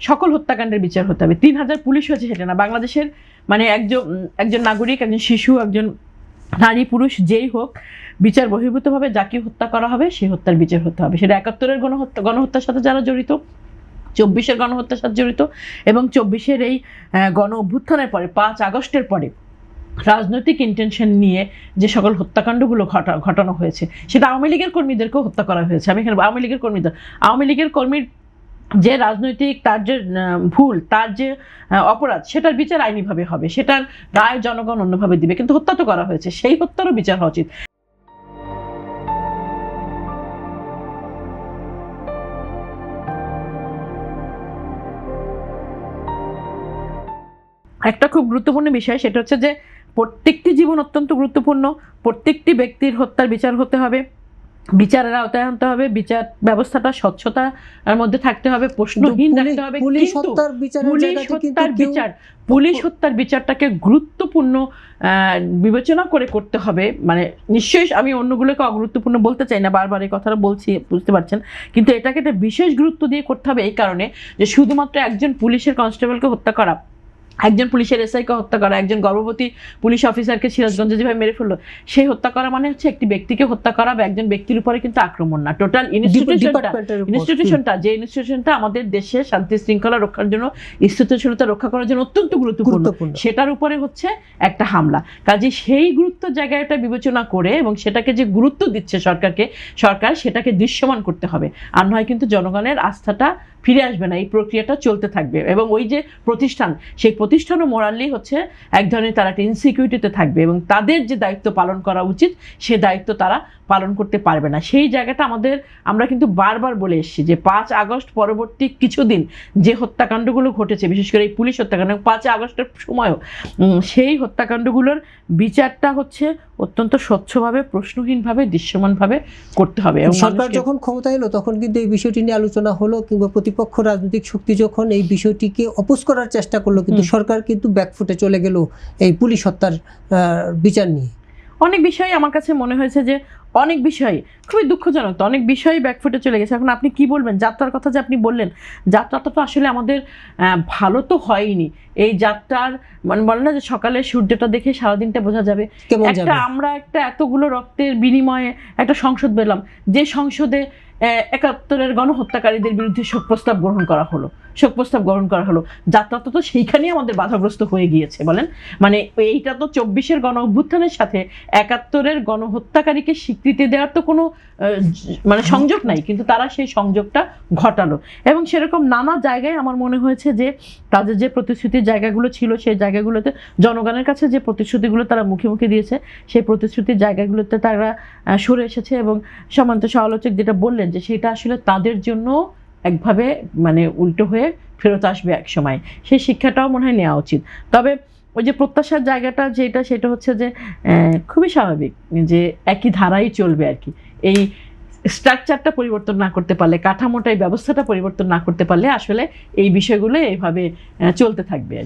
সকল হত্যাকাণ্ডের বিচার হতে হবে। 3000 পুলিশ হয়েছে সেটা না, বাংলাদেশের মানে একজন নাগরিক, একজন শিশু, একজন নারী পুরুষ যেই হোক, বিচার বহির্ভূতভাবে যাকে হত্যা করা হবে সেই হত্যার বিচার হতে হবে। সেটা 71-এর গণহত্যার সাথে যারা জড়িত, 24-এর গণহত্যার সাথে জড়িত, এবং 24-এর এই গণ অভ্যুত্থানের পরে 5 আগস্টের পরে রাজনৈতিক ইন্টেনশন নিয়ে যে সকল হত্যাকাণ্ডগুলো ঘটানো হয়েছে, সেটা আওয়ামী লীগের কর্মীদেরকেও হত্যা করা হয়েছে। আমি এখানে আওয়ামী লীগের কর্মীর যে রাজনৈতিক, তার যে ভুল, তার যে অপরাধ, সেটার বিচার আইনিভাবে হবে, সেটার রায় জনগণ অন্যভাবে দিবে। কিন্তু হত্যা তো করা হয়েছে, সেই হত্যারও বিচার হওয়া উচিত। একটা খুব গুরুত্বপূর্ণ বিষয়, সেটা হচ্ছে যে প্রত্যেকটি জীবন অত্যন্ত গুরুত্বপূর্ণ। প্রত্যেকটি ব্যক্তির হত্যার বিচার হতে হবে, বিচারের আওতায় আনতে হবে, বিচার ব্যবস্থাটা স্বচ্ছতার মধ্যে থাকতে হবে, প্রশ্নহীন রাখতে হবে। পুলিশ হত্যার বিচারটাকে গুরুত্বপূর্ণ বিবেচনা করে করতে হবে। মানে নিশ্চয়ই আমি অন্যগুলোকে অগুরুত্বপূর্ণ বলতে চাই না, বারবার এই কথাটা বলছি, বুঝতে পারছেন, কিন্তু এটাকে একটা বিশেষ গুরুত্ব দিয়ে করতে হবে এই কারণে যে শুধুমাত্র একজন পুলিশের কনস্টেবলকে হত্যা করা, একজন পুলিশের এসআইকে হত্যা করা, একজন গর্ভবতী পুলিশ অফিসারকে সিরাজগঞ্জে যেভাবে মেরে ফেললো, সেই হত্যা করা মানে হচ্ছে একটি ব্যক্তিকে হত্যা করা বা একজন ব্যক্তির উপরে কিন্তু আক্রমণ না, টোটাল ইনস্টিটিউশনটা, যে ইনস্টিটিউশনটা আমাদের দেশে শান্তি শৃঙ্খলা রক্ষার জন্য, স্থিতিশীলতা রক্ষা করার জন্য অত্যন্ত গুরুত্বপূর্ণ, সেটার উপরে হচ্ছে একটা হামলা। কাজে সেই গুরুত্ব জায়গাটা বিবেচনা করে এবং সেটাকে যে গুরুত্ব দিচ্ছে সরকার সেটাকে দৃশ্যমান করতে হবে। আর নয় কিন্তু জনগণের আস্থাটা ফিরে আসবে না, এই প্রক্রিয়াটা চলতে থাকবে। এবং ওই যে প্রতিষ্ঠান, সেই প্রতিষ্ঠানও মোরালি হচ্ছে এক ধরনের, তারা একটা ইনসিকিউরিটিতে থাকবে এবং তাদের যে দায়িত্ব পালন করা উচিত সে দায়িত্ব তারা পালন করতে পারবে না। সেই জায়গাটা আমরা কিন্তু বারবার বলে এসেছি যে 5 আগস্ট পরবর্তী কিছুদিন যে হত্যাকাণ্ডগুলো ঘটেছে, বিশেষ করে এই পুলিশ হত্যাকাণ্ড, 5 আগস্টের সময়ও সেই হত্যাকাণ্ডগুলোর বিচারটা হচ্ছে অত্যন্ত স্বচ্ছভাবে, প্রশ্নহীনভাবে, দৃশ্যমানভাবে করতে হবে। এবং সরকার যখন ক্ষমতা এলো তখন কিন্তু এই বিষয়টি নিয়ে আলোচনা হলো, কিংবা প্রতিপক্ষ রাজনৈতিক শক্তি যখন এই বিষয়টিকে অপোজ করার চেষ্টা করলো, কিন্তু সরকার কিন্তু ব্যাকফুটে চলে গেল এই পুলিশ হত্যার বিচার নিয়ে। অনেক বিষয় আমার কাছে মনে হয়েছে যে অনেক বিষয় খুবই দুঃখজনক, তো অনেক বিষয় ব্যাকফুটে চলে গেছে। এখন আপনি কি বলবেন, যাত্রার কথা যে আপনি বললেন, যাত্রাটা তো আসলে আমাদের ভালো তো হয়নি। এই যাত্রার মানে বলে না যে সকালে সূর্যটা দেখে সারাদিনটা বোঝা যাবে। আমরা একটা এতগুলো রক্তের বিনিময়ে একটা সংসদ পেলাম, যে সংসদে 71-এর গণহত্যাকারীদের বিরুদ্ধে শোক প্রস্তাব গ্রহণ করা হলো। যাত্রাটা তো সেইখানেই আমাদের বাধাগ্রস্ত হয়ে গিয়েছে বলেন। মানে এইটা তো 24-এর গণ অভ্যুত্থানের সাথে 71-এর গণহত্যাকারীকে স্বীকৃতি দেওয়ার তো কোনো মানে সংযোগ নাই, কিন্তু তারা সেই সংযোগটা ঘটালো। এবং সেরকম নানা জায়গায় আমার মনে হয়েছে যে তাদের যে প্রতিশ্রুতির জায়গাগুলো ছিল, সেই জায়গাগুলোতে জনগণের কাছে যে প্রতিশ্রুতিগুলো তারা মুখে দিয়েছে, সেই প্রতিশ্রুতির জায়গাগুলোতে তারা সরে এসেছে। এবং সমান্ত সমালোচক যেটা বললেন যে সেটা আসলে তাদের জন্য একভাবে মানে উল্টো হয়ে ফেরত আসবে এক সময়, সেই শিক্ষাটাও মনে হয় নেওয়া উচিত। তবে ওই যে প্রত্যাশার জায়গাটা সেটা হচ্ছে যে খুবই স্বাভাবিক যে একই ধারাই চলবে আর কি। এই স্ট্রাকচারটা পরিবর্তন না করতে পারলে, কাঠামোটা, এই ব্যবস্থাটা পরিবর্তন না করতে পারলে আসলে এই বিষয়গুলো এইভাবে চলতে থাকবে আর কি।